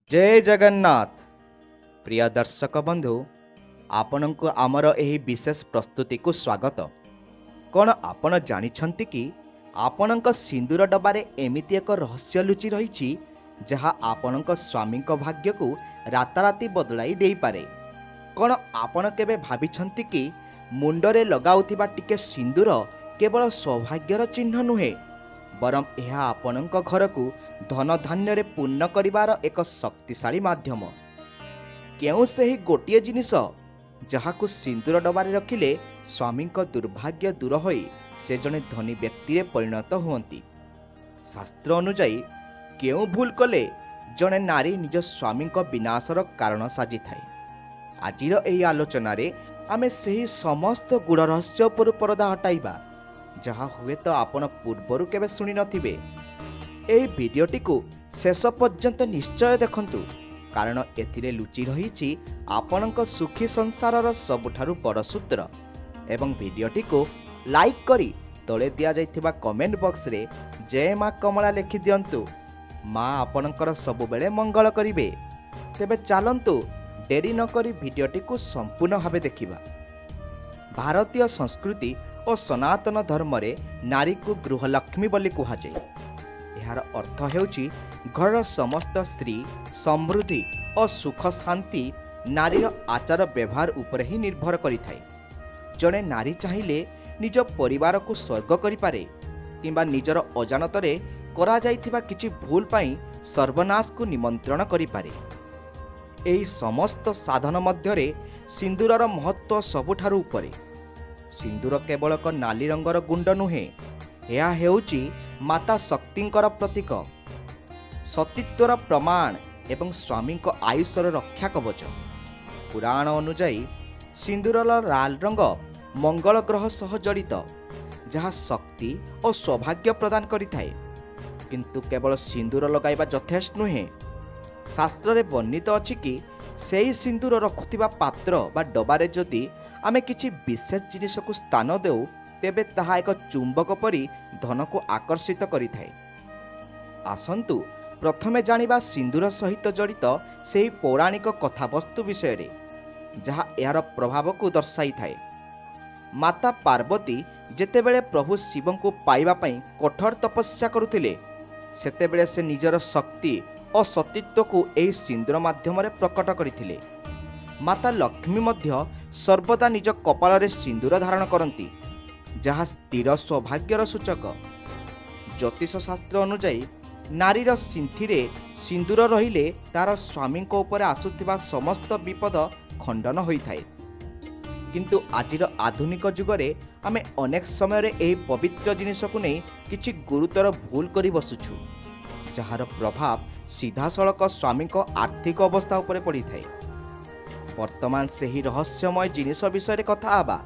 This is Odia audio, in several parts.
जय जगन्नाथ प्रिय दर्शक बंधु आपणको आमर एही विशेष प्रस्तुति को स्वागत। कौन आपण जानिछंती कि आपणक सिंदूर डबारे एमिति एक रहस्य लुचि रही जहा आपणक स्वामी भाग्य को राताराति बदलाई दे पारे। कौन आपण केबे भाबिछंती कि मुंडरे लगाउथिबा टिके सिंदूर केवल सौभाग्यर चिन्ह नुहे बरम यह आपणक घर को धन धान्य पूर्ण करिवार एक शक्तिशाली माध्यम। केउ सही गोटिए जिनिस जहाकु सिंदूर डबारे रखिले स्वामी दुर्भाग्य दूर होई से जने धनी व्यक्ति रे परिणत हुअंती। शास्त्र अनुजाई केउ भूल कले जने नारी निज स्वामी विनाशर कारण साजी थाए। आजिर एही आलोचना रे आमे सही समस्त गुड़ रहस्य उपर परदा हटाइबा जहा हुए तो आपण पूर्वरु केबे सुनी नथिबे। एही भिडियोटी को शेष पर्यंत निश्चय देखंतु कारण एथिरे लुचि रही आपणक सुखी संसारर सबुठारु बड़ सूत्र। एवं भिडियोटी को लाइक करी तले दिया जाइथिबा कमेंट बॉक्स रे जय मां कमला लिखि दियंतु। मां आपणकर सब बेले मंगल करिवे। तेबे चालंतु डेरी न करी भिडियोटी को संपूर्ण भावे देखिबा। भारतीय संस्कृति और सनातन धर्म रे नारी को गृहलक्ष्मी बोली कहा जाए। यार अर्थ हेउची घर समस्त स्त्री समृद्धि और सुख शांति नारीर आचार व्यवहार उपर ही निर्भर करिथाए। जड़े नारी चाहिए निज परिवार को स्वर्ग करिपारे किंबा निजर अजानतरे करा जाइथिबा किछि भूल पाई सर्वनाश को निमंत्रण करिपारे। एही समस्त साधन मध्यरे सिंदूरर महत्व सबुठारु उपरे। सिंदूर केवल एक नाली रंगर गुंड नुहे, यह हेउची माता शक्तिंकर प्रतीक, सतीत्वर प्रमाण एवं स्वामी आयुषर रक्षा कवच। पुराण अनुजाई सिंदूरर लाल रंग मंगल ग्रह सह जड़ित जहाँ शक्ति और सौभाग्य प्रदान करिथाए। किंतु केवल सिंदूर लगाइबा यथेष्ट नुहे। शास्त्र रे वर्णित अछि कि सेही सिंदूर रखुथिबा पात्र बा डबारे जदि आमे किछि विशेष जिनिस को स्थान देउ तेबे ताहा एक चुंबक परी धन को आकर्षित करिथाए। आसंतु प्रथमे जानिबा सिंदूर सहित जड़ित सेही पौराणिक कथावस्तु विषय रे जहा यार प्रभाव को दर्शाई थाए। माता पार्वती जेतेबेले प्रभु शिव को पाइबा पई कठोर तपस्या करुथिले सेतेबेले से निजर शक्ति और सतीत्व को एही सिंदूर माध्यम रे प्रकट करिथिले। माता लक्ष्मी मध्य सर्वदा निज कपाल रे सिंदूर धारण करती जहाँ स्थिर सौभाग्यर सूचक। ज्योतिष शास्त्र अनुजाई नारीर सिंथिरे सिंदूर रहिले तार स्वामी उपर आसुथिबा समस्त विपद खंडन होइथाए। किंतु आजिर आधुनिक जुगरे आमे अनेक समय रे एही पवित्र जिनिस को नहीं किछि गुरुतर भूल करी बसुछु जहार प्रभाव सीधासलख स्वामी आर्थिक अवस्था उपरे पड़ी थाए। वर्तमान से ही रहस्यमय जिनिस विषय कथा आबा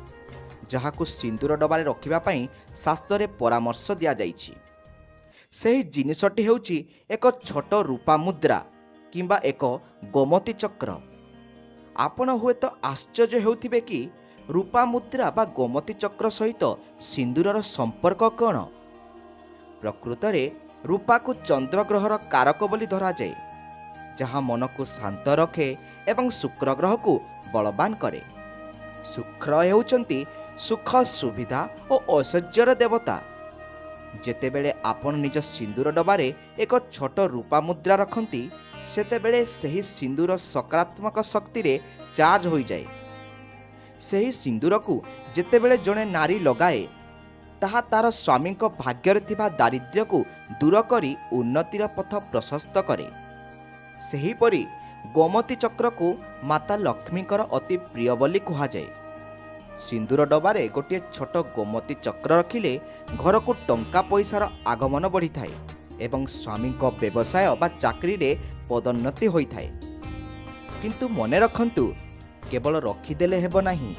जहाकु सिंदूर डबारे रखिबा पई शास्त्र रे परामर्श दिया जाइछि। सेही जिनिसटी हेउछि एक छोट रूपा मुद्रा किंबा एक गोमती चक्र। आपण हुए तो आश्चर्य हेउथिबे कि रूपा मुद्रा बा गोमती चक्र सहित सिंदूरर संपर्क कौन। प्रकृत रे रूपा को चंद्र ग्रहर कारक बोली धरा जाए जहाँ मन को शांत रखे एवं शुक्र ग्रह को बलवान करे। शुक्र हेउचंती सुख सुविधा और ऐश्वर्यर देवता। जेतेबेले आपण निज सिंदूर डबारे एक छोट रूपा मुद्रा रखती सेतेबेले सही सिंदूर सकारात्मक शक्ति रे चार्ज हो जाए। सही सिंदूर को जेतेबेले जने नारी लगाए ताहा तार स्वामी भाग्य थिबा दारिद्र्य को दूर करी उन्नतिर पथ प्रशस्त करे। सेहीपरि गोमती चक्र को माता लक्ष्मीकर अति प्रिय बोली कहा जाए। सिंदूर डबारे गोटे छोट गोमती चक्र रखिले घर को टंका पैसार आगमन बढ़ी थाए एवं स्वामी व्यवसाय बा चाकरी रे पदोन्नति होई थाए। किंतु मने रखंतु केवल रखिदेले हेबो नाही,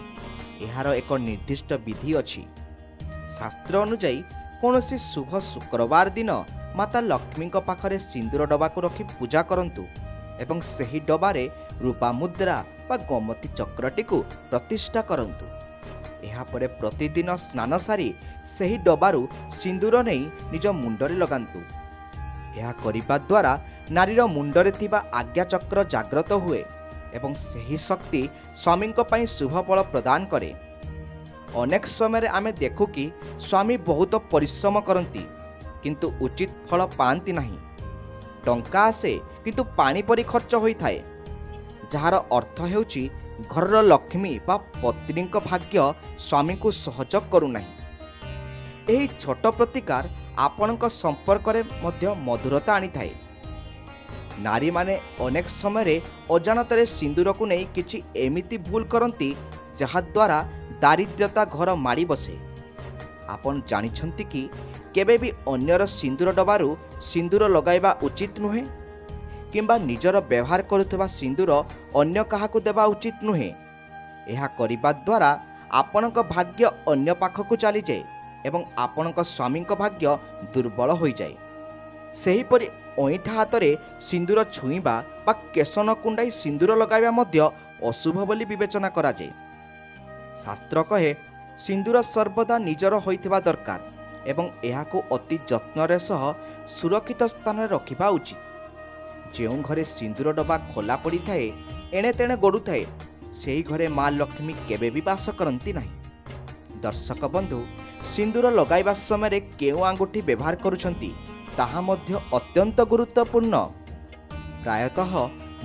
एहार एक निर्दिष्ट विधि अछि। शास्त्र अनुजाई कौनसी शुभ शुक्रवार दिन माता लक्ष्मी पाखरे सिंदूर डबा को रखी पूजा करंतु एवं सही डबारे रूपा मुद्रा बा गोमती चक्रटी को प्रतिष्ठा करंतु। एहापरे प्रतिदिन स्नान सारी सही डबारु सिंदूर नहीं निज मुंडरे लगांतु। यह करिबा द्वारा ନାରୀର ମୁଣ୍ଡରେ ଥିବା ଆଜ୍ଞାଚକ୍ର ଜାଗ୍ରତ ହୁଏ ଏବଂ ସେହି ଶକ୍ତି ସ୍ୱାମୀଙ୍କ ପାଇଁ ଶୁଭ ଫଳ ପ୍ରଦାନ କରେ। ଅନେକ ସମୟରେ ଆମେ ଦେଖୁ କି ସ୍ୱାମୀ ବହୁତ ପରିଶ୍ରମ କରନ୍ତି କିନ୍ତୁ ଉଚିତ ଫଳ ପାଆନ୍ତି ନାହିଁ। ଟଙ୍କା ଆସେ କିନ୍ତୁ ପାଣି ପରି ଖର୍ଚ୍ଚ ହୋଇଥାଏ, ଯାହାର ଅର୍ଥ ହେଉଛି ଘରର ଲକ୍ଷ୍ମୀ ବା ପତ୍ନୀଙ୍କ ଭାଗ୍ୟ ସ୍ୱାମୀଙ୍କୁ ସହଯୋଗ କରୁନାହିଁ। ଏହି ଛୋଟ ପ୍ରତିକାର ଆପଣଙ୍କ ସମ୍ପର୍କରେ ମଧ୍ୟ ମଧୁରତା ଆଣିଥାଏ। ନାରୀମାନେ ଅନେକ ସମୟରେ ଅଜାଣତରେ ସିନ୍ଦୁରକୁ ନେଇ କିଛି ଏମିତି ଭୁଲ କରନ୍ତି ଯାହାଦ୍ୱାରା ଦାରିଦ୍ର୍ୟତା ଘର ମାଡ଼ି ବସେ। ଆପଣ ଜାଣିଛନ୍ତି କି କେବେ ବି ଅନ୍ୟର ସିନ୍ଦୁର ଡବାରୁ ସିନ୍ଦୁର ଲଗାଇବା ଉଚିତ ନୁହେଁ କିମ୍ବା ନିଜର ବ୍ୟବହାର କରୁଥିବା ସିନ୍ଦୁର ଅନ୍ୟ କାହାକୁ ଦେବା ଉଚିତ ନୁହେଁ। ଏହା କରିବା ଦ୍ୱାରା ଆପଣଙ୍କ ଭାଗ୍ୟ ଅନ୍ୟ ପାଖକୁ ଚାଲିଯାଏ ଏବଂ ଆପଣଙ୍କ ସ୍ୱାମୀଙ୍କ ଭାଗ୍ୟ ଦୁର୍ବଳ ହୋଇଯାଏ। ସେହିପରି ଅଇଁଠା ହାତରେ ସିନ୍ଦୁର ଛୁଇଁବା ବା କେଶ ନ କୁଣ୍ଡାଇ ସିନ୍ଦୁର ଲଗାଇବା ମଧ୍ୟ ଅଶୁଭ ବୋଲି ବିବେଚନା କରାଯାଏ। ଶାସ୍ତ୍ର କହେ ସିନ୍ଦୁର ସର୍ବଦା ନିଜର ହୋଇଥିବା ଦରକାର ଏବଂ ଏହାକୁ ଅତି ଯତ୍ନର ସହ ସୁରକ୍ଷିତ ସ୍ଥାନରେ ରଖିବା ଉଚିତ। ଯେଉଁ ଘରେ ସିନ୍ଦୁର ଡବା ଖୋଲା ପଡ଼ିଥାଏ, ଏଣେ ତେଣେ ଗଡ଼ୁଥାଏ, ସେହି ଘରେ ମା ଲକ୍ଷ୍ମୀ କେବେ ବି ବାସ କରନ୍ତି ନାହିଁ। ଦର୍ଶକ ବନ୍ଧୁ, ସିନ୍ଦୁର ଲଗାଇବା ସମୟରେ କେଉଁ ଆଙ୍ଗୁଠି ବ୍ୟବହାର କରୁଛନ୍ତି ତାହା ମଧ୍ୟ ଅତ୍ୟନ୍ତ ଗୁରୁତ୍ୱପୂର୍ଣ୍ଣ। ପ୍ରାୟତଃ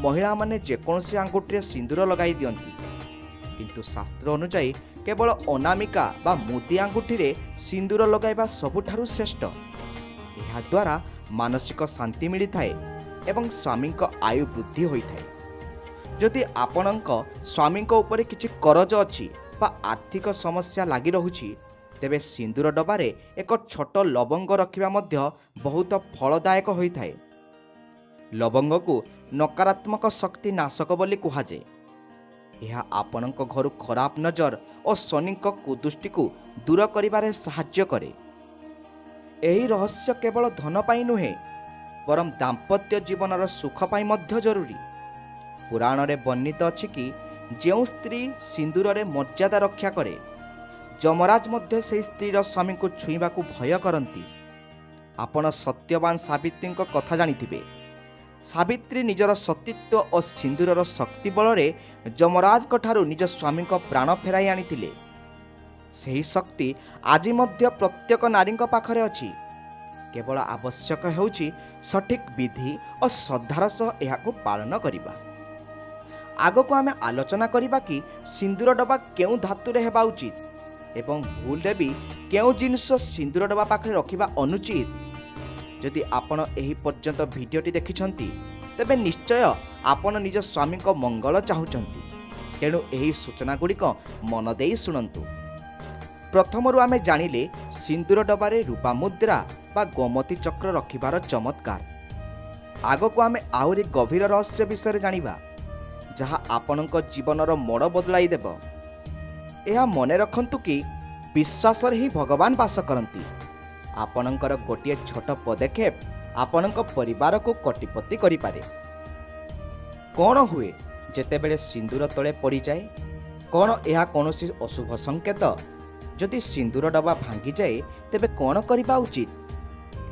ମହିଳାମାନେ ଯେକୌଣସି ଆଙ୍ଗୁଠିରେ ସିନ୍ଦୁର ଲଗାଇ ଦିଅନ୍ତି, କିନ୍ତୁ ଶାସ୍ତ୍ର ଅନୁଯାୟୀ କେବଳ ଅନାମିକା ବା ମୁଦି ଆଙ୍ଗୁଠିରେ ସିନ୍ଦୁର ଲଗାଇବା ସବୁଠାରୁ ଶ୍ରେଷ୍ଠ। ଏହାଦ୍ୱାରା ମାନସିକ ଶାନ୍ତି ମିଳିଥାଏ ଏବଂ ସ୍ୱାମୀଙ୍କ ଆୟୁ ବୃଦ୍ଧି ହୋଇଥାଏ। ଯଦି ଆପଣଙ୍କ ସ୍ୱାମୀଙ୍କ ଉପରେ କିଛି କରଜ ଅଛି ବା ଆର୍ଥିକ ସମସ୍ୟା ଲାଗି ରହୁଛି, ତେବେ ସିନ୍ଦୁର ଡବାରେ ଏକ ଛୋଟ ଲବଙ୍ଗ ରଖିବା ମଧ୍ୟ ବହୁତ ଫଳଦାୟକ ହୋଇଥାଏ। ଲବଙ୍ଗକୁ ନକାରାତ୍ମକ ଶକ୍ତି ନାଶକ ବୋଲି କୁହାଯାଏ। ଏହା ଆପଣଙ୍କ ଘରୁ ଖରାପ ନଜର ଓ ଶନିଙ୍କ କୁଦୃଷ୍ଟିକୁ ଦୂର କରିବାରେ ସାହାଯ୍ୟ କରେ। ଏହି ରହସ୍ୟ କେବଳ ଧନ ପାଇଁ ନୁହେଁ, ବରଂ ଦାମ୍ପତ୍ୟ ଜୀବନର ସୁଖ ପାଇଁ ମଧ୍ୟ ଜରୁରୀ। ପୁରାଣରେ ବର୍ଣ୍ଣିତ ଅଛି କି ଯେଉଁ ସ୍ତ୍ରୀ ସିନ୍ଦୁରରେ ମର୍ଯ୍ୟାଦା ରକ୍ଷା କରେ, ଯମରାଜ ମଧ୍ୟ ସେହି ସ୍ତ୍ରୀର ସ୍ୱାମୀଙ୍କୁ ଛୁଇଁବାକୁ ଭୟ କରନ୍ତି। ଆପଣ ସତ୍ୟବାନ ସାବିତ୍ରୀଙ୍କ କଥା ଜାଣିଥିବେ। ସାବିତ୍ରୀ ନିଜର ସତୀତ୍ୱ ଓ ସିନ୍ଦୁରର ଶକ୍ତି ବଳରେ ଯମରାଜଙ୍କ ଠାରୁ ନିଜ ସ୍ୱାମୀଙ୍କ ପ୍ରାଣ ଫେରାଇ ଆଣିଥିଲେ। ସେହି ଶକ୍ତି ଆଜି ମଧ୍ୟ ପ୍ରତ୍ୟେକ ନାରୀଙ୍କ ପାଖରେ ଅଛି। କେବଳ ଆବଶ୍ୟକ ହେଉଛି ସଠିକ୍ ବିଧି ଓ ଶ୍ରଦ୍ଧାର ସହ ଏହାକୁ ପାଳନ କରିବା। ଆଗକୁ ଆମେ ଆଲୋଚନା କରିବା କି ସିନ୍ଦୁର ଡବା କେଉଁ ଧାତୁରେ ହେବା ଉଚିତ ଏବଂ ଭୁଲରେ ବି କେଉଁ ଜିନିଷ ସିନ୍ଦୁର ଡବା ପାଖରେ ରଖିବା ଅନୁଚିତ। ଯଦି ଆପଣ ଏହି ପର୍ଯ୍ୟନ୍ତ ଭିଡ଼ିଓଟି ଦେଖିଛନ୍ତି, ତେବେ ନିଶ୍ଚୟ ଆପଣ ନିଜ ସ୍ୱାମୀଙ୍କ ମଙ୍ଗଳ ଚାହୁଁଛନ୍ତି। ତେଣୁ ଏହି ସୂଚନାଗୁଡ଼ିକ ମନ ଦେଇ ଶୁଣନ୍ତୁ। ପ୍ରଥମରୁ ଆମେ ଜାଣିଲେ ସିନ୍ଦୁର ଡବାରେ ରୂପା ମୁଦ୍ରା ବା ଗୋମତୀ ଚକ୍ର ରଖିବାର ଚମତ୍କାର। ଆଗକୁ ଆମେ ଆହୁରି ଗଭୀର ରହସ୍ୟ ବିଷୟରେ ଜାଣିବା, ଯାହା ଆପଣଙ୍କ ଜୀବନର ମୋଡ଼ ବଦଳାଇ ଦେବ। ଏହା ମନେ ରଖନ୍ତୁ କି ବିଶ୍ୱାସରେ ହିଁ ଭଗବାନ ବାସ କରନ୍ତି। ଆପଣଙ୍କର ଗୋଟିଏ ଛୋଟ ପଦକ୍ଷେପ ଆପଣଙ୍କ ପରିବାରକୁ କୋଟିପତି କରିପାରେ। କ'ଣ ହୁଏ ଯେତେବେଳେ ସିନ୍ଦୁର ତଳେ ପଡ଼ିଯାଏ? କ'ଣ ଏହା କୌଣସି ଅଶୁଭ ସଂକେତ? ଯଦି ସିନ୍ଦୁର ଡବା ଭାଙ୍ଗିଯାଏ, ତେବେ କ'ଣ କରିବା ଉଚିତ?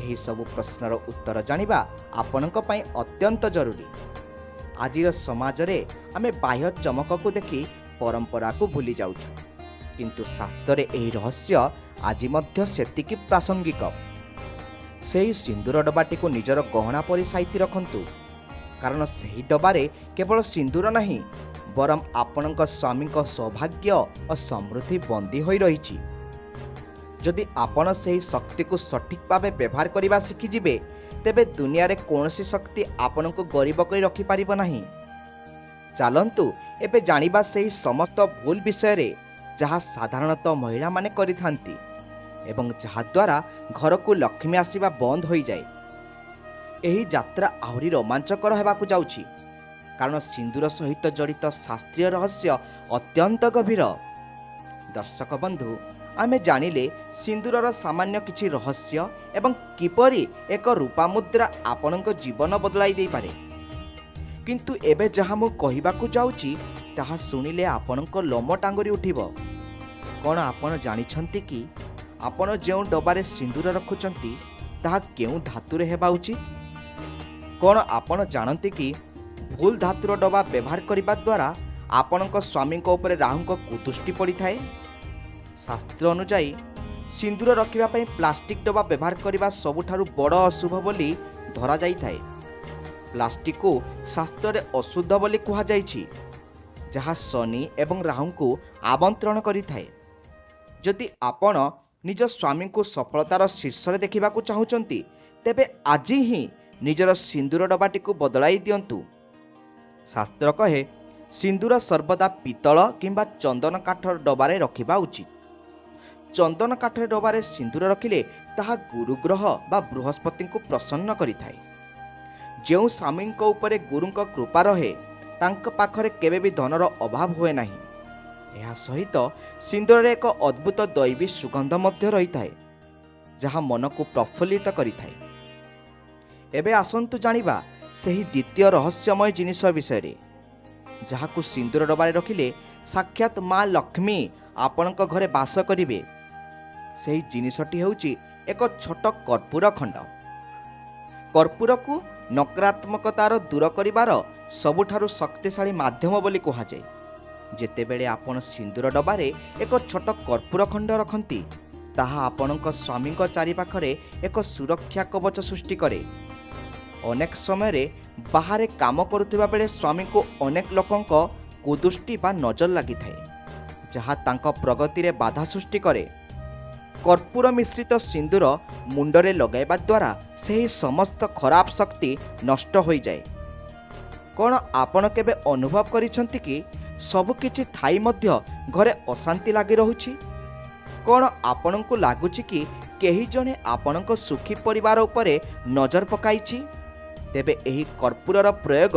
ଏହିସବୁ ପ୍ରଶ୍ନର ଉତ୍ତର ଜାଣିବା ଆପଣଙ୍କ ପାଇଁ ଅତ୍ୟନ୍ତ ଜରୁରୀ। ଆଜିର ସମାଜରେ ଆମେ ବାହ୍ୟ ଚମକକୁ ଦେଖି ପରମ୍ପରାକୁ ଭୁଲି ଯାଉଛୁ, କିନ୍ତୁ ଶାସ୍ତ୍ରରେ ଏହି ରହସ୍ୟ ଆଜି ମଧ୍ୟ ସେତିକି ପ୍ରାସଙ୍ଗିକ। ସେହି ସିନ୍ଦୁର ଡବାଟିକୁ ନିଜର ଗହଣା ପରି ସାଇତି ରଖନ୍ତୁ, କାରଣ ସେହି ଡବାରେ କେବଳ ସିନ୍ଦୁର ନାହିଁ, ବରଂ ଆପଣଙ୍କ ସ୍ୱାମୀଙ୍କ ସୌଭାଗ୍ୟ ଓ ସମୃଦ୍ଧି ବନ୍ଦୀ ହୋଇ ରହିଛି। ଯଦି ଆପଣ ସେହି ଶକ୍ତିକୁ ସଠିକ୍ ଭାବେ ବ୍ୟବହାର କରିବା ଶିଖିଯିବେ, ତେବେ ଦୁନିଆରେ କୌଣସି ଶକ୍ତି ଆପଣଙ୍କୁ ଗରିବ କରି ରଖିପାରିବ ନାହିଁ। ଚାଲନ୍ତୁ ଏବେ ଜାଣିବା ସେହି ସମସ୍ତ ଭୁଲ ବିଷୟରେ ଯାହା ସାଧାରଣତଃ ମହିଳାମାନେ କରିଥାନ୍ତି ଏବଂ ଯାହାଦ୍ୱାରା ଘରକୁ ଲକ୍ଷ୍ମୀ ଆସିବା ବନ୍ଦ ହୋଇଯାଏ। ଏହି ଯାତ୍ରା ଆହୁରି ରୋମାଞ୍ଚକର ହେବାକୁ ଯାଉଛି, କାରଣ ସିନ୍ଦୁର ସହିତ ଜଡ଼ିତ ଶାସ୍ତ୍ରୀୟ ରହସ୍ୟ ଅତ୍ୟନ୍ତ ଗଭୀର। ଦର୍ଶକ ବନ୍ଧୁ, ଆମେ ଜାଣିଲେ ସିନ୍ଦୁରର ସାମାନ୍ୟ କିଛି ରହସ୍ୟ ଏବଂ କିପରି ଏକ ରୂପା ମୁଦ୍ରା ଆପଣଙ୍କ ଜୀବନ ବଦଳାଇ ଦେଇପାରେ। କିନ୍ତୁ ଏବେ ଯାହା ମୁଁ କହିବାକୁ ଯାଉଛି, ତାହା ଶୁଣିଲେ ଆପଣଙ୍କ ଲୋମ ଟାଙ୍ଗୁରି ଉଠିବ। କ'ଣ ଆପଣ ଜାଣିଛନ୍ତି କି ଆପଣ ଯେଉଁ ଡବାରେ ସିନ୍ଦୁର ରଖୁଛନ୍ତି ତାହା କେଉଁ ଧାତୁରେ ହେବା ଉଚିତ? କ'ଣ ଆପଣ ଜାଣନ୍ତି କି ଭୁଲ ଧାତୁର ଡବା ବ୍ୟବହାର କରିବା ଦ୍ୱାରା ଆପଣଙ୍କ ସ୍ୱାମୀଙ୍କ ଉପରେ ରାହୁଙ୍କ କୁଦୃଷ୍ଟି ପଡ଼ିଥାଏ? ଶାସ୍ତ୍ର ଅନୁଯାୟୀ ସିନ୍ଦୁର ରଖିବା ପାଇଁ ପ୍ଲାଷ୍ଟିକ ଡବା ବ୍ୟବହାର କରିବା ସବୁଠାରୁ ବଡ଼ ଅଶୁଭ ବୋଲି ଧରାଯାଇଥାଏ। ପ୍ଲାଷ୍ଟିକକୁ ଶାସ୍ତ୍ରରେ ଅଶୁଦ୍ଧ ବୋଲି କୁହାଯାଇଛି, ଯାହା ଶନି ଏବଂ ରାହୁଙ୍କୁ ଆମନ୍ତ୍ରଣ କରିଥାଏ। ଯଦି ଆପଣ ନିଜ ସ୍ୱାମୀଙ୍କୁ ସଫଳତାର ଶୀର୍ଷରେ ଦେଖିବାକୁ ଚାହୁଁଛନ୍ତି, ତେବେ ଆଜି ହିଁ ନିଜର ସିନ୍ଦୁର ଡବାଟିକୁ ବଦଳାଇ ଦିଅନ୍ତୁ। ଶାସ୍ତ୍ର କହେ ସିନ୍ଦୁର ସର୍ବଦା ପିତ୍ତଳ କିମ୍ବା ଚନ୍ଦନ କାଠର ଡବାରେ ରଖିବା ଉଚିତ। ଚନ୍ଦନ କାଠର ଡବାରେ ସିନ୍ଦୁର ରଖିଲେ ତାହା ଗୁରୁଗ୍ରହ ବା ବୃହସ୍ପତିଙ୍କୁ ପ୍ରସନ୍ନ କରିଥାଏ। ଯେଉଁ ସ୍ୱାମୀଙ୍କ ଉପରେ ଗୁରୁଙ୍କ କୃପା ରହେ, ତାଙ୍କ ପାଖରେ କେବେ ବି ଧନର ଅଭାବ ହୁଏ ନାହିଁ। ଏହା ସହିତ ସିନ୍ଦୁରରେ ଏକ ଅଦ୍ଭୁତ ଦୈବୀ ସୁଗନ୍ଧ ମଧ୍ୟ ରହିଥାଏ, ଯାହା ମନକୁ ପ୍ରଫୁଲ୍ଲିତ କରିଥାଏ। ଏବେ ଆସନ୍ତୁ ଜାଣିବା ସେହି ଦ୍ୱିତୀୟ ରହସ୍ୟମୟ ଜିନିଷ ବିଷୟରେ, ଯାହାକୁ ସିନ୍ଦୁର ଡବାରେ ରଖିଲେ ସାକ୍ଷାତ ମା ଲକ୍ଷ୍ମୀ ଆପଣଙ୍କ ଘରେ ବାସ କରିବେ। ସେହି ଜିନିଷଟି ହେଉଛି ଏକ ଛୋଟ କର୍ପୂର ଖଣ୍ଡ। କର୍ପୂରକୁ ନକାରାତ୍ମକତାର ଦୂର କରିବାର ସବୁଠାରୁ ଶକ୍ତିଶାଳୀ ମାଧ୍ୟମ ବୋଲି କୁହାଯାଏ। ଯେତେବେଳେ ଆପଣ ସିନ୍ଦୁର ଡବାରେ ଏକ ଛୋଟ କର୍ପୂର ଖଣ୍ଡ ରଖନ୍ତି, ତାହା ଆପଣଙ୍କ ସ୍ୱାମୀଙ୍କ ଚାରିପାଖରେ ଏକ ସୁରକ୍ଷା କବଚ ସୃଷ୍ଟି କରେ। ଅନେକ ସମୟରେ ବାହାରେ କାମ କରୁଥିବା ବେଳେ ସ୍ୱାମୀଙ୍କୁ ଅନେକ ଲୋକଙ୍କ କୁଦୃଷ୍ଟି ବା ନଜର ଲାଗିଥାଏ, ଯାହା ତାଙ୍କ ପ୍ରଗତିରେ ବାଧା ସୃଷ୍ଟି କରେ। କର୍ପୂର ମିଶ୍ରିତ ସିନ୍ଦୁର ମୁଣ୍ଡରେ ଲଗାଇବା ଦ୍ୱାରା ସେହି ସମସ୍ତ ଖରାପ ଶକ୍ତି ନଷ୍ଟ ହୋଇଯାଏ। କ'ଣ ଆପଣ କେବେ ଅନୁଭବ କରିଛନ୍ତି କି ସବୁକିଛି ଥାଇ ମଧ୍ୟ ଘରେ ଅଶାନ୍ତି ଲାଗି ରହୁଛି? କ'ଣ ଆପଣଙ୍କୁ ଲାଗୁଛି କି କେହି ଜଣେ ଆପଣଙ୍କ ସୁଖୀ ପରିବାର ଉପରେ ନଜର ପକାଇଛି? ତେବେ ଏହି କର୍ପୂରର ପ୍ରୟୋଗ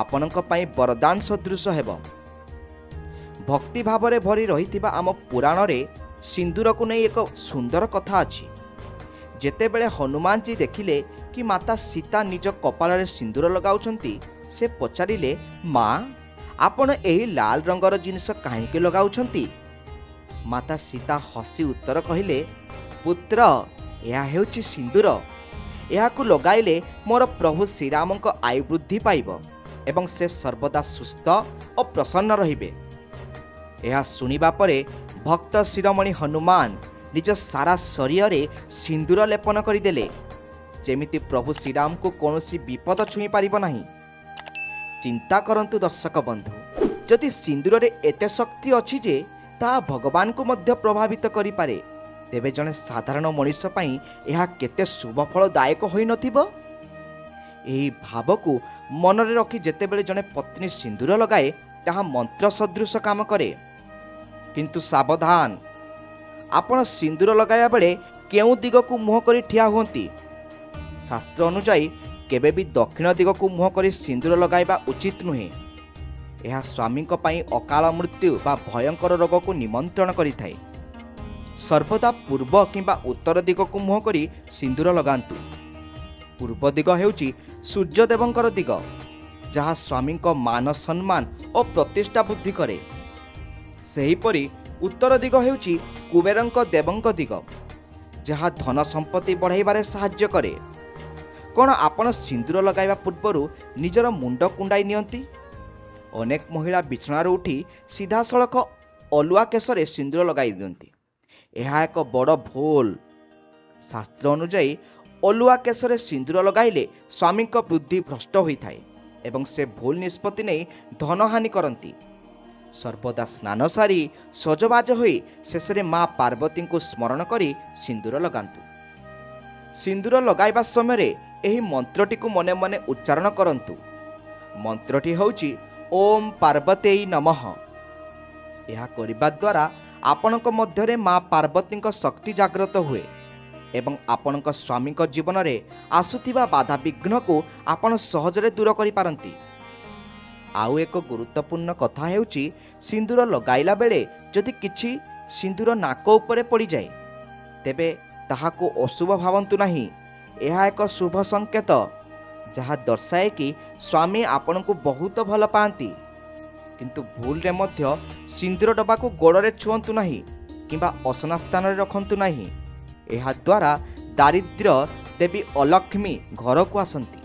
ଆପଣଙ୍କ ପାଇଁ ବରଦାନ ସଦୃଶ ହେବ। ଭକ୍ତି ଭାବରେ ଭରି ରହିଥିବା ଆମ ପୁରାଣରେ ସିନ୍ଦୁରକୁ ନେଇ ଏକ ସୁନ୍ଦର କଥା ଅଛି। ଯେତେବେଳେ ହନୁମାନଜୀ ଦେଖିଲେ କି ମାତା ସୀତା ନିଜ କପାଳରେ ସିନ୍ଦୁର ଲଗାଉଛନ୍ତି, ସେ ପଚାରିଲେ, ମା, ଆପଣ ଏହି ଲାଲ ରଙ୍ଗର ଜିନିଷ କାହିଁକି ଲଗାଉଛନ୍ତି? ମାତା ସୀତା ହସି ଉତ୍ତର କହିଲେ, ପୁତ୍ର, ଏହା ହେଉଛି ସିନ୍ଦୁର। ଏହାକୁ ଲଗାଇଲେ ମୋର ପ୍ରଭୁ ଶ୍ରୀରାମଙ୍କ ଆୟୁ ବୃଦ୍ଧି ପାଇବ ଏବଂ ସେ ସର୍ବଦା ସୁସ୍ଥ ଓ ପ୍ରସନ୍ନ ରହିବେ। ଏହା ଶୁଣିବା ପରେ ଭକ୍ତ ଶିରୋମଣି ହନୁମାନ ନିଜ ସାରା ଶରୀରରେ ସିନ୍ଦୁର ଲେପନ କରିଦେଲେ, ଯେମିତି ପ୍ରଭୁ ଶ୍ରୀରାମଙ୍କୁ କୌଣସି ବିପଦ ଛୁଇଁ ପାରିବ ନାହିଁ। ଚିନ୍ତା କରନ୍ତୁ ଦର୍ଶକ ବନ୍ଧୁ, ଯଦି ସିନ୍ଦୁରରେ ଏତେ ଶକ୍ତି ଅଛି ଯେ ତାହା ଭଗବାନଙ୍କୁ ମଧ୍ୟ ପ୍ରଭାବିତ କରିପାରେ, ତେବେ ଜଣେ ସାଧାରଣ ମଣିଷ ପାଇଁ ଏହା କେତେ ଶୁଭଫଳଦାୟକ ହୋଇନଥିବ? ଏହି ଭାବକୁ ମନରେ ରଖି ଯେତେବେଳେ ଜଣେ ପତ୍ନୀ ସିନ୍ଦୁର ଲଗାଏ, ତାହା ମନ୍ତ୍ର ସଦୃଶ କାମ କରେ। କିନ୍ତୁ ସାବଧାନ, ଆପଣ ସିନ୍ଦୁର ଲଗାଇବା ବେଳେ କେଉଁ ଦିଗକୁ ମୁହଁ କରି ଠିଆ ହୁଅନ୍ତି? ଶାସ୍ତ୍ର ଅନୁଯାୟୀ କେବେ ବି ଦକ୍ଷିଣ ଦିଗକୁ ମୁହଁ କରି ସିନ୍ଦୁର ଲଗାଇବା ଉଚିତ ନୁହେଁ। ଏହା ସ୍ୱାମୀଙ୍କ ପାଇଁ ଅକାଳ ମୃତ୍ୟୁ ବା ଭୟଙ୍କର ରୋଗକୁ ନିମନ୍ତ୍ରଣ କରିଥାଏ। ସର୍ବଦା ପୂର୍ବ କିମ୍ବା ଉତ୍ତର ଦିଗକୁ ମୁହଁ କରି ସିନ୍ଦୁର ଲଗାନ୍ତୁ। ପୂର୍ବ ଦିଗ ହେଉଛି ସୂର୍ଯ୍ୟଦେବଙ୍କର ଦିଗ, ଯାହା ସ୍ୱାମୀଙ୍କ ମାନ ସମ୍ମାନ ଓ ପ୍ରତିଷ୍ଠା ବୃଦ୍ଧି କରେ। ସେହିପରି ଉତ୍ତର ଦିଗ ହେଉଛି କୁବେରଙ୍କ ଦେବଙ୍କ ଦିଗ, ଯାହା ଧନ ସମ୍ପତ୍ତି ବଢ଼ାଇବାରେ ସାହାଯ୍ୟ କରେ। କ'ଣ ଆପଣ ସିନ୍ଦୁର ଲଗାଇବା ପୂର୍ବରୁ ନିଜର ମୁଣ୍ଡ କୁଣ୍ଡାଇ ନିଅନ୍ତି? ଅନେକ ମହିଳା ବିଛଣାରୁ ଉଠି ସିଧାସଳଖ ଅଲୁଆ କେଶରେ ସିନ୍ଦୁର ଲଗାଇ ଦିଅନ୍ତି। ଏହା ଏକ ବଡ଼ ଭୁଲ। ଶାସ୍ତ୍ର ଅନୁଯାୟୀ ଅଲୁଆ କେଶରେ ସିନ୍ଦୁର ଲଗାଇଲେ ସ୍ୱାମୀଙ୍କ ବୁଦ୍ଧି ଭ୍ରଷ୍ଟ ହୋଇଥାଏ ଏବଂ ସେ ଭୁଲ ନିଷ୍ପତ୍ତି ନେଇ ଧନହାନି କରନ୍ତି। ସର୍ବଦା ସ୍ନାନ ସାରି ସଜବାଜ ହୋଇ ଶେଷରେ ମା ପାର୍ବତୀଙ୍କୁ ସ୍ମରଣ କରି ସିନ୍ଦୁର ଲଗାନ୍ତୁ। ସିନ୍ଦୁର ଲଗାଇବା ସମୟରେ ଏହି ମନ୍ତ୍ରଟିକୁ ମନେ ମନେ ଉଚ୍ଚାରଣ କରନ୍ତୁ। ମନ୍ତ୍ରଟି ହେଉଛି ଓମ୍ ପାର୍ବତେଇ ନମଃ। ଏହା କରିବା ଦ୍ୱାରା ଆପଣଙ୍କ ମଧ୍ୟରେ ମା ପାର୍ବତୀଙ୍କ ଶକ୍ତି ଜାଗ୍ରତ ହୁଏ ଏବଂ ଆପଣଙ୍କ ସ୍ୱାମୀଙ୍କ ଜୀବନରେ ଆସୁଥିବା ବାଧାବିଘ୍ନକୁ ଆପଣ ସହଜରେ ଦୂର କରିପାରନ୍ତି। ଆଉ ଏକ ଗୁରୁତ୍ୱପୂର୍ଣ୍ଣ କଥା ହେଉଛି, ସିନ୍ଦୁର ଲଗାଇଲା ବେଳେ ଯଦି କିଛି ସିନ୍ଦୁର ନାକ ଉପରେ ପଡ଼ିଯାଏ, ତେବେ ତାହାକୁ ଅଶୁଭ ଭାବନ୍ତୁ ନାହିଁ। ଏହା ଏକ ଶୁଭ ସଂକେତ, ଯାହା ଦର୍ଶାଏ କି ସ୍ୱାମୀ ଆପଣଙ୍କୁ ବହୁତ ଭଲ ପାଆନ୍ତି। କିନ୍ତୁ ଭୁଲରେ ମଧ୍ୟ ସିନ୍ଦୁର ଡବାକୁ ଗୋଡ଼ରେ ଛୁଅନ୍ତୁ ନାହିଁ କିମ୍ବା ଅସନା ସ୍ଥାନରେ ରଖନ୍ତୁ ନାହିଁ। ଏହାଦ୍ୱାରା ଦାରିଦ୍ର୍ୟ ଦେବୀ ଅଲକ୍ଷ୍ମୀ ଘରକୁ ଆସନ୍ତି।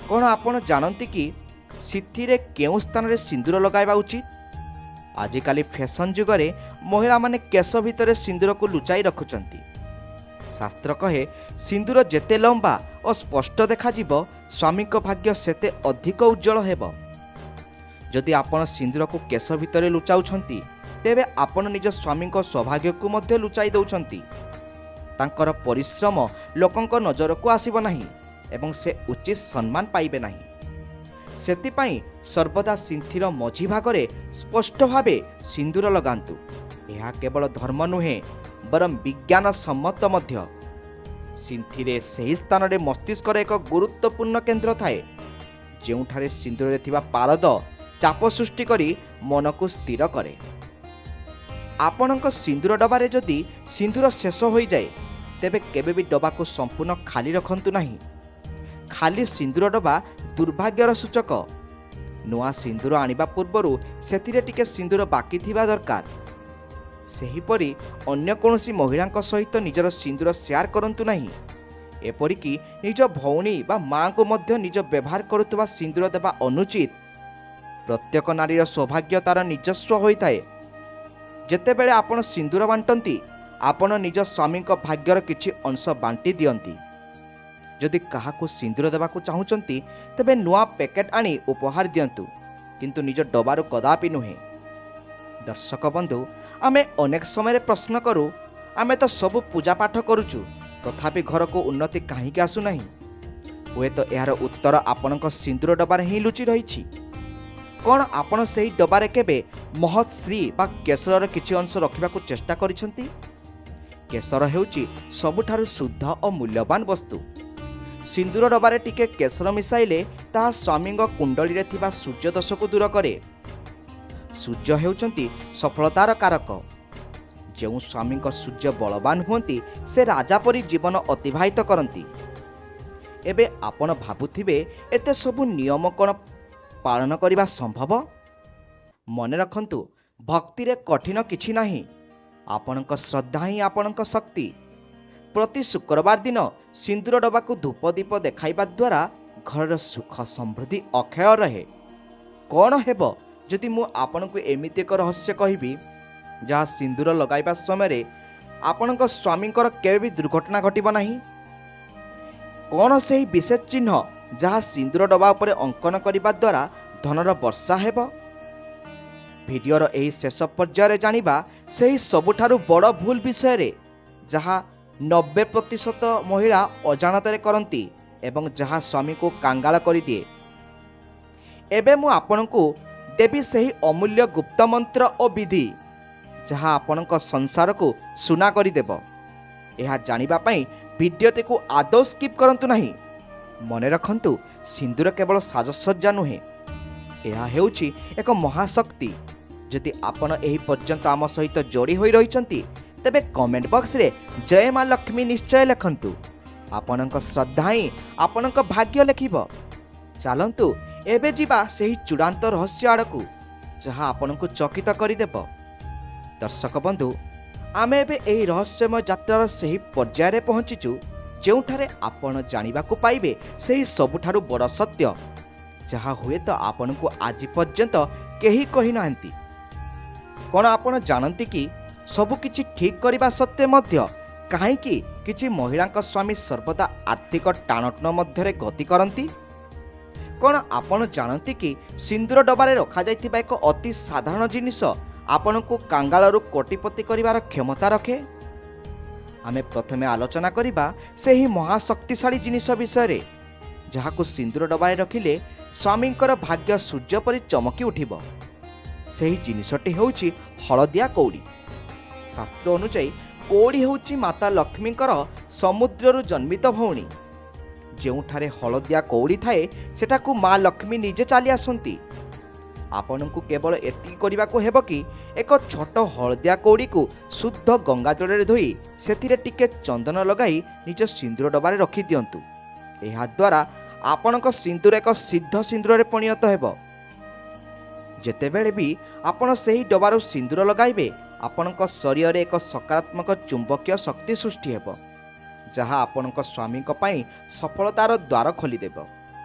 କ'ଣ ଆପଣ ଜାଣନ୍ତି କି ସିନ୍ଥିରେ କେଉଁ ସ୍ଥାନରେ ସିନ୍ଦୁର ଲଗାଇବା ଉଚିତ? ଆଜିକାଲି ଫ୍ୟାସନ୍ ଯୁଗରେ ମହିଳାମାନେ କେଶ ଭିତରେ ସିନ୍ଦୁରକୁ ଲୁଚାଇ ରଖୁଛନ୍ତି। ଶାସ୍ତ୍ର କହେ ସିନ୍ଦୁର ଯେତେ ଲମ୍ବା ଓ ସ୍ପଷ୍ଟ ଦେଖାଯିବ, ସ୍ୱାମୀଙ୍କ ଭାଗ୍ୟ ସେତେ ଅଧିକ ଉଜ୍ଜଳ ହେବ। ଯଦି ଆପଣ ସିନ୍ଦୁରକୁ କେଶ ଭିତରେ ଲୁଚାଉଛନ୍ତି, ତେବେ ଆପଣ ନିଜ ସ୍ୱାମୀଙ୍କ ସୌଭାଗ୍ୟକୁ ମଧ୍ୟ ଲୁଚାଇ ଦେଉଛନ୍ତି। ତାଙ୍କର ପରିଶ୍ରମ ଲୋକଙ୍କ ନଜରକୁ ଆସିବ ନାହିଁ ଏବଂ ସେ ଉଚିତ ସମ୍ମାନ ପାଇବେ ନାହିଁ। ସେଥିପାଇଁ ସର୍ବଦା ସିନ୍ଥିର ମଝି ଭାଗରେ ସ୍ପଷ୍ଟ ଭାବେ ସିନ୍ଦୁର ଲଗାନ୍ତୁ। ଏହା କେବଳ ଧର୍ମ ନୁହେଁ, ବରଂ ବିଜ୍ଞାନ ସମ୍ମତ ମଧ୍ୟ। ସିନ୍ଥିରେ ସେହି ସ୍ଥାନରେ ମସ୍ତିଷ୍କର ଏକ ଗୁରୁତ୍ୱପୂର୍ଣ୍ଣ କେନ୍ଦ୍ର ଥାଏ, ଯେଉଁଠାରେ ସିନ୍ଦୁରରେ ଥିବା ପାରଦ ଚାପ ସୃଷ୍ଟି କରି ମନକୁ ସ୍ଥିର କରେ। ଆପଣଙ୍କ ସିନ୍ଦୁର ଡବାରେ ଯଦି ସିନ୍ଦୁର ଶେଷ ହୋଇଯାଏ, ତେବେ କେବେ ବି ଡବାକୁ ସମ୍ପୂର୍ଣ୍ଣ ଖାଲି ରଖନ୍ତୁ ନାହିଁ। ଖାଲି ସିନ୍ଦୁର ଡବା ଦୁର୍ଭାଗ୍ୟର ସୂଚକ। ନୂଆ ସିନ୍ଦୁର ଆଣିବା ପୂର୍ବରୁ ସେଥିରେ ଟିକେ ସିନ୍ଦୁର ବାକି ଥିବା ଦରକାର। ସେହିପରି ଅନ୍ୟ କୌଣସି ମହିଳାଙ୍କ ସହିତ ନିଜର ସିନ୍ଦୁର ସେୟାର କରନ୍ତୁ ନାହିଁ। ଏପରିକି ନିଜ ଭଉଣୀ ବା ମାଆଙ୍କୁ ମଧ୍ୟ ନିଜ ବ୍ୟବହାର କରୁଥିବା ସିନ୍ଦୁର ଦେବା ଅନୁଚିତ। ପ୍ରତ୍ୟେକ ନାରୀର ସୌଭାଗ୍ୟ ତାର ନିଜସ୍ୱ ହୋଇଥାଏ। ଯେତେବେଳେ ଆପଣ ସିନ୍ଦୁର ବାଣ୍ଟନ୍ତି, ଆପଣ ନିଜ ସ୍ୱାମୀଙ୍କ ଭାଗ୍ୟର କିଛି ଅଂଶ ବାଣ୍ଟି ଦିଅନ୍ତି। ଯଦି କାହାକୁ ସିନ୍ଦୁର ଦେବାକୁ ଚାହୁଁଛନ୍ତି, ତେବେ ନୂଆ ପ୍ୟାକେଟ୍ ଆଣି ଉପହାର ଦିଅନ୍ତୁ, କିନ୍ତୁ ନିଜ ଡବାରୁ କଦାପି ନୁହେଁ। ଦର୍ଶକ ବନ୍ଧୁ, ଆମେ ଅନେକ ସମୟରେ ପ୍ରଶ୍ନ କରୁ, ଆମେ ତ ସବୁ ପୂଜାପାଠ କରୁଛୁ, ତଥାପି ଘରକୁ ଉନ୍ନତି କାହିଁକି ଆସୁନାହିଁ? ହୁଏତ ଏହାର ଉତ୍ତର ଆପଣଙ୍କ ସିନ୍ଦୁର ଡବାରେ ହିଁ ଲୁଚି ରହିଛି। କ'ଣ ଆପଣ ସେହି ଡବାରେ କେବେ ମହତ୍ଶ୍ରୀ ବା କେଶରର କିଛି ଅଂଶ ରଖିବାକୁ ଚେଷ୍ଟା କରିଛନ୍ତି? କେଶର ହେଉଛି ସବୁଠାରୁ ଶୁଦ୍ଧ ଓ ମୂଲ୍ୟବାନ ବସ୍ତୁ। ସିନ୍ଦୁର ଡବାରେ ଟିକେ କେଶର ମିଶାଇଲେ ତାହା ସ୍ୱାମୀଙ୍କ କୁଣ୍ଡଳୀରେ ଥିବା ସୂର୍ଯ୍ୟ ଦୋଷକୁ ଦୂର କରେ। ସୂର୍ଯ୍ୟ ହେଉଛନ୍ତି ସଫଳତାର କାରକ। ଯେଉଁ ସ୍ୱାମୀଙ୍କ ସୂର୍ଯ୍ୟ ବଳବାନ ହୁଅନ୍ତି, ସେ ରାଜା ପରି ଜୀବନ ଅତିବାହିତ କରନ୍ତି। ଏବେ ଆପଣ ଭାବୁଥିବେ, ଏତେ ସବୁ ନିୟମ କ'ଣ ପାଳନ କରିବା ସମ୍ଭବ? ମନେ ରଖନ୍ତୁ, ଭକ୍ତିରେ କଠିନ କିଛି ନାହିଁ। ଆପଣଙ୍କ ଶ୍ରଦ୍ଧା ହିଁ ଆପଣଙ୍କ ଶକ୍ତି। ପ୍ରତି ଶୁକ୍ରବାର ଦିନ ସିନ୍ଦୁର ଡବାକୁ ଧୂପ ଦୀପ ଦେଖାଇବା ଦ୍ୱାରା ଘରର ସୁଖ ସମୃଦ୍ଧି ଅକ୍ଷୟ ରହେ। କ'ଣ ହେବ ଯଦି ମୁଁ ଆପଣଙ୍କୁ ଏମିତି ଏକ ରହସ୍ୟ କହିବି, ଯାହା ସିନ୍ଦୁର ଲଗାଇବା ସମୟରେ ଆପଣଙ୍କ ସ୍ୱାମୀଙ୍କର କେବେ ବି ଦୁର୍ଘଟଣା ଘଟିବ ନାହିଁ? କ'ଣ ସେହି ବିଶେଷ ଚିହ୍ନ ଯାହା ସିନ୍ଦୁର ଡବା ଉପରେ ଅଙ୍କନ କରିବା ଦ୍ୱାରା ଧନର ବର୍ଷା ହେବ? ଭିଡ଼ିଓର ଏହି ଶେଷ ପର୍ଯ୍ୟାୟରେ ଜାଣିବା ସେହି ସବୁଠାରୁ ବଡ଼ ଭୁଲ ବିଷୟରେ, ଯାହା 90% ମହିଳା ଅଜାଣତରେ କରନ୍ତି ଏବଂ ଯାହା ସ୍ୱାମୀକୁ କାଙ୍ଗାଳ କରିଦିଏ। ଏବେ ମୁଁ ଆପଣଙ୍କୁ ଦେବି ସେହି ଅମୂଲ୍ୟ ଗୁପ୍ତ ମନ୍ତ୍ର ଓ ବିଧି, ଯାହା ଆପଣଙ୍କ ସଂସାରକୁ ସୁନା କରିଦେବ। ଏହା ଜାଣିବା ପାଇଁ ଭିଡ଼ିଓଟିକୁ ଆଦୌ ସ୍କିପ୍ କରନ୍ତୁ ନାହିଁ। ମନେ ରଖନ୍ତୁ, ସିନ୍ଦୁର କେବଳ ସାଜସଜ୍ଜା ନୁହେଁ, ଏହା ହେଉଛି ଏକ ମହାଶକ୍ତି। ଯଦି ଆପଣ ଏହି ପର୍ଯ୍ୟନ୍ତ ଆମ ସହିତ ଯୋଡ଼ି ହୋଇ ରହିଛନ୍ତି, ତେବେ କମେଣ୍ଟ ବକ୍ସରେ ଜୟ ମା ଲକ୍ଷ୍ମୀ ନିଶ୍ଚୟ ଲେଖନ୍ତୁ। ଆପଣଙ୍କ ଶ୍ରଦ୍ଧା ହିଁ ଆପଣଙ୍କ ଭାଗ୍ୟ ଲେଖିବ। ଚାଲନ୍ତୁ ଏବେ ଯିବା ସେହି ଚୂଡ଼ାନ୍ତ ରହସ୍ୟ ଆଡ଼କୁ, ଯାହା ଆପଣଙ୍କୁ ଚକିତ କରିଦେବ। ଦର୍ଶକ ବନ୍ଧୁ, ଆମେ ଏବେ ଏହି ରହସ୍ୟମୟ ଯାତ୍ରାର ସେହି ପର୍ଯ୍ୟାୟରେ ପହଞ୍ଚିଛୁ, ଯେଉଁଠାରେ ଆପଣ ଜାଣିବାକୁ ପାଇବେ ସେହି ସବୁଠାରୁ ବଡ଼ ସତ୍ୟ, ଯାହା ହୁଏତ ଆପଣଙ୍କୁ ଆଜି ପର୍ଯ୍ୟନ୍ତ କେହି କହିନାହାନ୍ତି। କ'ଣ ଆପଣ ଜାଣନ୍ତି କି, ସବୁକିଛି ଠିକ୍ କରିବା ସତ୍ତ୍ୱେ ମଧ୍ୟ କାହିଁକି କିଛି ମହିଳାଙ୍କ ସ୍ୱାମୀ ସର୍ବଦା ଆର୍ଥିକ ଟାଣଟୁଣ ମଧ୍ୟରେ ଗତି କରନ୍ତି? କ'ଣ ଆପଣ ଜାଣନ୍ତି କି ସିନ୍ଦୁର ଡବାରେ ରଖାଯାଇଥିବା ଏକ ଅତି ସାଧାରଣ ଜିନିଷ ଆପଣଙ୍କୁ କାଙ୍ଗାଳରୁ କୋଟିପତି କରିବାର କ୍ଷମତା ରଖେ? ଆମେ ପ୍ରଥମେ ଆଲୋଚନା କରିବା ସେହି ମହାଶକ୍ତିଶାଳୀ ଜିନିଷ ବିଷୟରେ, ଯାହାକୁ ସିନ୍ଦୁର ଡବାରେ ରଖିଲେ ସ୍ୱାମୀଙ୍କର ଭାଗ୍ୟ ସୂର୍ଯ୍ୟ ପରି ଚମକି ଉଠିବ। ସେହି ଜିନିଷଟି ହେଉଛି ହଳଦିଆ କଉଡ଼ି। ଶାସ୍ତ୍ର ଅନୁଯାୟୀ କଉଡ଼ି ହେଉଛି ମାତା ଲକ୍ଷ୍ମୀଙ୍କର ସମୁଦ୍ରରୁ ଜନ୍ମିତ ଭଉଣୀ। ଯେଉଁଠାରେ ହଳଦିଆ କଉଡ଼ି ଥାଏ, ସେଠାକୁ ମା ଲକ୍ଷ୍ମୀ ନିଜେ ଚାଲି ଆସନ୍ତି। ଆପଣଙ୍କୁ କେବଳ ଏତିକି କରିବାକୁ ହେବ କି, ଏକ ଛୋଟ ହଳଦିଆ କଉଡ଼ିକୁ ଶୁଦ୍ଧ ଗଙ୍ଗା ଜଳରେ ଧୋଇ ସେଥିରେ ଟିକେ ଚନ୍ଦନ ଲଗାଇ ନିଜ ସିନ୍ଦୁର ଡବାରେ ରଖିଦିଅନ୍ତୁ। ଏହାଦ୍ୱାରା ଆପଣଙ୍କ ସିନ୍ଦୁର ଏକ ସିଦ୍ଧ ସିନ୍ଦୁରରେ ପରିଣତ ହେବ। ଯେତେବେଳେ ବି ଆପଣ ସେହି ଡବାରୁ ସିନ୍ଦୁର ଲଗାଇବେ, ଆପଣଙ୍କ ଶରୀରରେ ଏକ ସକାରାତ୍ମକ ଚୁମ୍ବକୀୟ ଶକ୍ତି ସୃଷ୍ଟି ହେବ, ଯାହା ଆପଣଙ୍କ ସ୍ୱାମୀଙ୍କ ପାଇଁ ସଫଳତାର ଦ୍ୱାର ଖୋଲିଦେବ।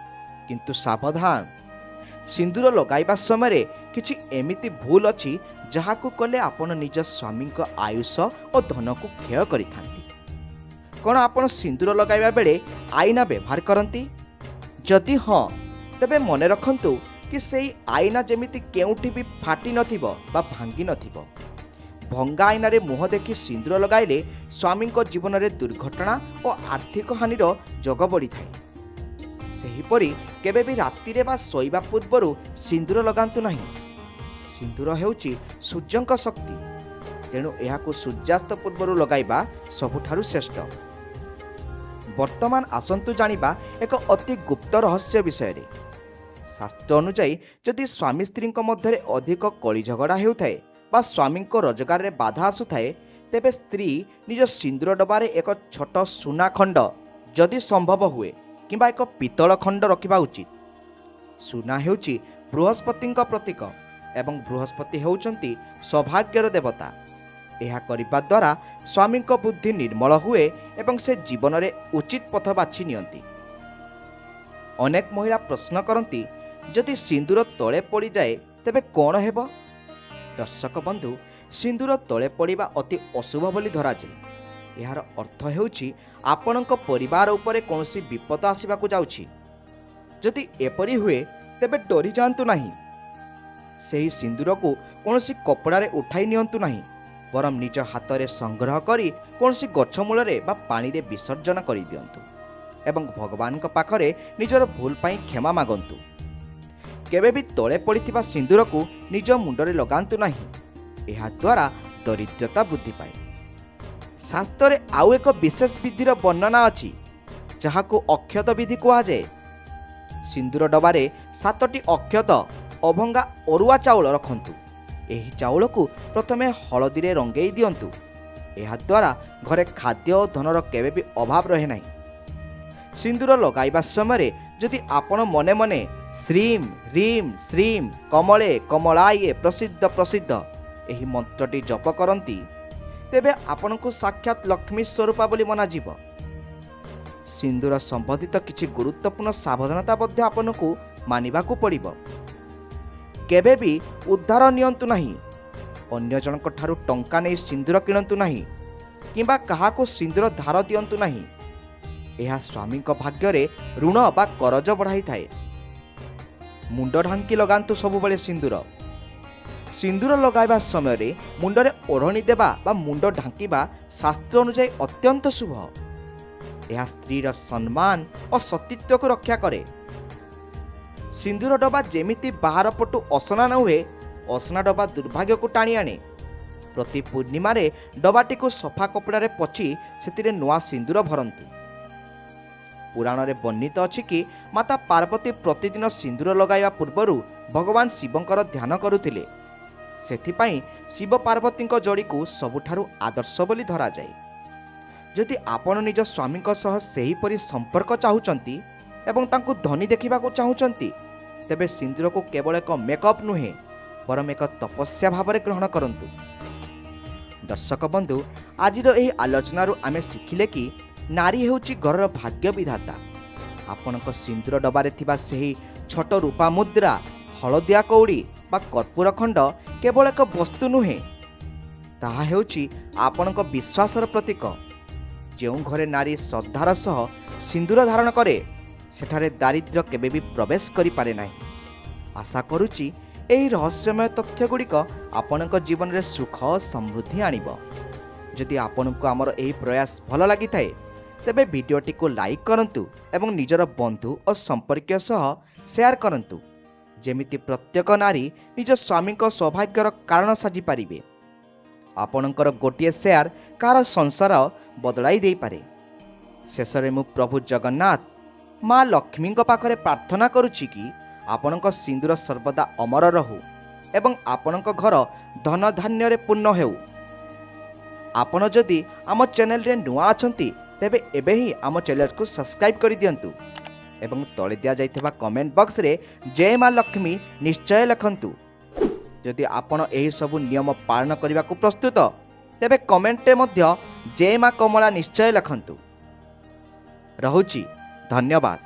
କିନ୍ତୁ ସାବଧାନ, ସିନ୍ଦୁର ଲଗାଇବା ସମୟରେ କିଛି ଏମିତି ଭୁଲ ଅଛି ଯାହାକୁ କଲେ ଆପଣ ନିଜ ସ୍ୱାମୀଙ୍କ ଆୟୁଷ ଓ ଧନକୁ କ୍ଷୟ କରିଥାନ୍ତି। କ'ଣ ଆପଣ ସିନ୍ଦୁର ଲଗାଇବା ବେଳେ ଆଇନା ବ୍ୟବହାର କରନ୍ତି? ଯଦି ହଁ, ତେବେ ମନେ ରଖନ୍ତୁ କି ସେହି ଆଇନା ଯେମିତି କେଉଁଠି ବି ଫାଟି ନଥିବ ବା ଭାଙ୍ଗି ନଥିବ। ଭଙ୍ଗା ଆଇନାରେ ମୁହଁ ଦେଖି ସିନ୍ଦୁର ଲଗାଇଲେ ସ୍ୱାମୀଙ୍କ ଜୀବନରେ ଦୁର୍ଘଟଣା ଓ ଆର୍ଥିକ ହାନିର ଯୋଗ ବଢ଼ିଥାଏ। ସେହିପରି କେବେ ବି ରାତିରେ ବା ଶୋଇବା ପୂର୍ବରୁ ସିନ୍ଦୁର ଲଗାନ୍ତୁ ନାହିଁ। ସିନ୍ଦୁର ହେଉଛି ସୂର୍ଯ୍ୟଙ୍କ ଶକ୍ତି, ତେଣୁ ଏହାକୁ ସୂର୍ଯ୍ୟାସ୍ତ ପୂର୍ବରୁ ଲଗାଇବା ସବୁଠାରୁ ଶ୍ରେଷ୍ଠ। ବର୍ତ୍ତମାନ ଆସନ୍ତୁ ଜାଣିବା ଏକ ଅତି ଗୁପ୍ତ ରହସ୍ୟ ବିଷୟରେ। ଶାସ୍ତ୍ର ଅନୁଯାୟୀ ଯଦି ସ୍ୱାମୀ ସ୍ତ୍ରୀଙ୍କ ମଧ୍ୟରେ ଅଧିକ କଳି ଝଗଡ଼ା ହେଉଥାଏ ବା ସ୍ୱାମୀଙ୍କ ରୋଜଗାରରେ ବାଧା ଆସୁଥାଏ, ତେବେ ସ୍ତ୍ରୀ ନିଜ ସିନ୍ଦୁର ଡବାରେ ଏକ ଛୋଟ ସୁନା ଖଣ୍ଡ, ଯଦି ସମ୍ଭବ ହୁଏ, କିମ୍ବା ଏକ ପିତ୍ତଳ ଖଣ୍ଡ ରଖିବା ଉଚିତ। ସୁନା ହେଉଛି ବୃହସ୍ପତିଙ୍କ ପ୍ରତୀକ ଏବଂ ବୃହସ୍ପତି ହେଉଛନ୍ତି ସୌଭାଗ୍ୟର ଦେବତା। ଏହା କରିବା ଦ୍ୱାରା ସ୍ୱାମୀଙ୍କ ବୁଦ୍ଧି ନିର୍ମଳ ହୁଏ ଏବଂ ସେ ଜୀବନରେ ଉଚିତ ପଥ ବାଛି ନିଅନ୍ତି। ଅନେକ ମହିଳା ପ୍ରଶ୍ନ କରନ୍ତି, ଯଦି ସିନ୍ଦୁର ତଳେ ପଡ଼ିଯାଏ ତେବେ କ'ଣ ହେବ? ଦର୍ଶକ ବନ୍ଧୁ, ସିନ୍ଦୁର ତଳେ ପଡ଼ିବା ଅତି ଅଶୁଭ ବୋଲି ଧରାଯାଏ। ଏହାର ଅର୍ଥ ହେଉଛି ଆପଣଙ୍କ ପରିବାର ଉପରେ କୌଣସି ବିପଦ ଆସିବାକୁ ଯାଉଛି। ଯଦି ଏପରି ହୁଏ ତେବେ ଡରି ଯାଆନ୍ତୁ ନାହିଁ। ସେହି ସିନ୍ଦୁରକୁ କୌଣସି କପଡ଼ାରେ ଉଠାଇ ନିଅନ୍ତୁ ନାହିଁ, ବରଂ ନିଜ ହାତରେ ସଂଗ୍ରହ କରି କୌଣସି ଗଛ ମୂଳରେ ବା ପାଣିରେ ବିସର୍ଜନ କରିଦିଅନ୍ତୁ ଏବଂ ଭଗବାନଙ୍କ ପାଖରେ ନିଜର ଭୁଲ ପାଇଁ କ୍ଷମା ମାଗନ୍ତୁ। କେବେ ବି ତଳେ ପଡ଼ିଥିବା ସିନ୍ଦୁରକୁ ନିଜ ମୁଣ୍ଡରେ ଲଗାନ୍ତୁ ନାହିଁ। ଏହାଦ୍ୱାରା ଦରିଦ୍ରତା ବୃଦ୍ଧି ପାଏ। ଶାସ୍ତ୍ରରେ ଆଉ ଏକ ବିଶେଷ ବିଧିର ବର୍ଣ୍ଣନା ଅଛି, ଯାହାକୁ ଅକ୍ଷତ ବିଧି କୁହାଯାଏ। ସିନ୍ଦୁର ଡବାରେ 7ଟି ଅକ୍ଷତ ଅଭଙ୍ଗା ଅରୁଆ ଚାଉଳ ରଖନ୍ତୁ। ଏହି ଚାଉଳକୁ ପ୍ରଥମେ ହଳଦୀରେ ରଙ୍ଗେଇ ଦିଅନ୍ତୁ। ଏହାଦ୍ୱାରା ଘରେ ଖାଦ୍ୟ ଓ ଧନର କେବେ ବି ଅଭାବ ରହେ ନାହିଁ। ସିନ୍ଦୁର ଲଗାଇବା ସମୟରେ ଯଦି ଆପଣ ମନେ ମନେ ଶ୍ରୀମ୍ ହ୍ରୀମ୍ ଶ୍ରୀମ୍ କମଳେ କମଳାୟେ ପ୍ରସିଦ୍ଧ ପ୍ରସିଦ୍ଧ ଏହି ମନ୍ତ୍ରଟି ଜପ କରନ୍ତି, ତେବେ ଆପଣଙ୍କୁ ସାକ୍ଷାତ ଲକ୍ଷ୍ମୀ ସ୍ୱରୂପା ବୋଲି ମନାଯିବ। ସିନ୍ଦୁର ସମ୍ବନ୍ଧିତ କିଛି ଗୁରୁତ୍ୱପୂର୍ଣ୍ଣ ସାବଧାନତା ମଧ୍ୟ ଆପଣଙ୍କୁ ମାନିବାକୁ ପଡ଼ିବ। କେବେ ବି ଉଦ୍ଧାର ନିଅନ୍ତୁ ନାହିଁ। ଅନ୍ୟ ଜଣଙ୍କ ଠାରୁ ଟଙ୍କା ନେଇ ସିନ୍ଦୁର କିଣନ୍ତୁ ନାହିଁ କିମ୍ବା କାହାକୁ ସିନ୍ଦୁର ଧାର ଦିଅନ୍ତୁ ନାହିଁ। ଏହା ସ୍ୱାମୀଙ୍କ ଭାଗ୍ୟରେ ଋଣ ବା କରଜ ବଢ଼ାଇଥାଏ। ମୁଣ୍ଡ ଢାଙ୍କି ଲଗାନ୍ତୁ ସବୁବେଳେ ସିନ୍ଦୁର। ସିନ୍ଦୁର ଲଗାଇବା ସମୟରେ ମୁଣ୍ଡରେ ଓଢ଼ଣି ଦେବା ବା ମୁଣ୍ଡ ଢାଙ୍କିବା ଶାସ୍ତ୍ର ଅନୁଯାୟୀ ଅତ୍ୟନ୍ତ ଶୁଭ। ଏହା ସ୍ତ୍ରୀର ସମ୍ମାନ ଓ ସତୀତ୍ୱକୁ ରକ୍ଷା କରେ। ସିନ୍ଦୁର ଡବା ଯେମିତି ବାହାର ପଟୁ ଅସନା ନ ହୁଏ, ଅସନା ଡବା ଦୁର୍ଭାଗ୍ୟକୁ ଟାଣି ଆଣେ। ପ୍ରତି ପୂର୍ଣ୍ଣିମାରେ ଡବାଟିକୁ ସଫା କପଡ଼ାରେ ପୋଛି ସେଥିରେ ନୂଆ ସିନ୍ଦୁର ଭରନ୍ତୁ। ପୁରାଣରେ ବର୍ଣ୍ଣିତ ଅଛି କି ମାତା ପାର୍ବତୀ ପ୍ରତିଦିନ ସିନ୍ଦୁର ଲଗାଇବା ପୂର୍ବରୁ ଭଗବାନ ଶିବଙ୍କର ଧ୍ୟାନ କରୁଥିଲେ। ସେଥିପାଇଁ ଶିବ ପାର୍ବତୀଙ୍କ ଯୋଡ଼ିକୁ ସବୁଠାରୁ ଆଦର୍ଶ ବୋଲି ଧରାଯାଏ। ଯଦି ଆପଣ ନିଜ ସ୍ୱାମୀଙ୍କ ସହ ସେହିପରି ସମ୍ପର୍କ ଚାହୁଁଛନ୍ତି ଏବଂ ତାଙ୍କୁ ଧନୀ ଦେଖିବାକୁ ଚାହୁଁଛନ୍ତି, ତେବେ ସିନ୍ଦୁରକୁ କେବଳ ଏକ ମେକଅପ୍ ନୁହେଁ, ବରଂ ଏକ ତପସ୍ୟା ଭାବରେ ଗ୍ରହଣ କରନ୍ତୁ। ଦର୍ଶକ ବନ୍ଧୁ, ଆଜିର ଏହି ଆଲୋଚନାରୁ ଆମେ ଶିଖିଲେ କି ନାରୀ ହେଉଛି ଘରର ଭାଗ୍ୟ ବିଧାତା। ଆପଣଙ୍କ ସିନ୍ଦୁର ଡବାରେ ଥିବା ସେହି ଛୋଟ ରୂପା ମୁଦ୍ରା, ହଳଦିଆ କଉଡ଼ି ବା କର୍ପୂର ଖଣ୍ଡ କେବଳ ଏକ ବସ୍ତୁ ନୁହେଁ, ତାହା ହେଉଛି ଆପଣଙ୍କ ବିଶ୍ୱାସର ପ୍ରତୀକ। ଯେଉଁ ଘରେ ନାରୀ ଶ୍ରଦ୍ଧାର ସହ ସିନ୍ଦୁର ଧାରଣ କରେ, ସେଠାରେ ଦାରିଦ୍ର୍ୟ କେବେ ବି ପ୍ରବେଶ କରିପାରେ ନାହିଁ। ଆଶା କରୁଛି ଏହି ରହସ୍ୟମୟ ତଥ୍ୟଗୁଡ଼ିକ ଆପଣଙ୍କ ଜୀବନରେ ସୁଖ ଓ ସମୃଦ୍ଧି ଆଣିବ। ଯଦି ଆପଣଙ୍କୁ ଆମର ଏହି ପ୍ରୟାସ ଭଲ ଲାଗିଥାଏ, ତେବେ ଭିଡ଼ିଓଟିକୁ ଲାଇକ୍ କରନ୍ତୁ ଏବଂ ନିଜର ବନ୍ଧୁ ଓ ସମ୍ପର୍କୀୟ ସହ ସେୟାର କରନ୍ତୁ, ଯେମିତି ପ୍ରତ୍ୟେକ ନାରୀ ନିଜ ସ୍ୱାମୀଙ୍କ ସୌଭାଗ୍ୟର କାରଣ ସାଜିପାରିବେ। ଆପଣଙ୍କର ଗୋଟିଏ ସେୟାର କାହାର ସଂସାର ବଦଳାଇ ଦେଇପାରେ। ଶେଷରେ ମୁଁ ପ୍ରଭୁ ଜଗନ୍ନାଥ ମା ଲକ୍ଷ୍ମୀଙ୍କ ପାଖରେ ପ୍ରାର୍ଥନା କରୁଛି କି ଆପଣଙ୍କ ସିନ୍ଦୁର ସର୍ବଦା ଅମର ରହୁ ଏବଂ ଆପଣଙ୍କ ଘର ଧନ ଧାନ୍ୟରେ ପୂର୍ଣ୍ଣ ହେଉ। ଆପଣ ଯଦି ଆମ ଚ୍ୟାନେଲରେ ନୂଆ ଅଛନ୍ତି, ତେବେ ଏବେ ହିଁ ଆମ ଚ୍ୟାନେଲକୁ ସବସ୍କ୍ରାଇବ୍ କରିଦିଅନ୍ତୁ ଏବଂ ତଳେ ଦିଆଯାଇଥିବା କମେଣ୍ଟ ବକ୍ସରେ ଜୟ ମା ଲକ୍ଷ୍ମୀ ନିଶ୍ଚୟ ଲେଖନ୍ତୁ। ଯଦି ଆପଣ ଏହିସବୁ ନିୟମ ପାଳନ କରିବାକୁ ପ୍ରସ୍ତୁତ, ତେବେ କମେଣ୍ଟରେ ମଧ୍ୟ ଜୟ ମା କମଳା ନିଶ୍ଚୟ ଲେଖନ୍ତୁ। ରହୁଛି, ଧନ୍ୟବାଦ।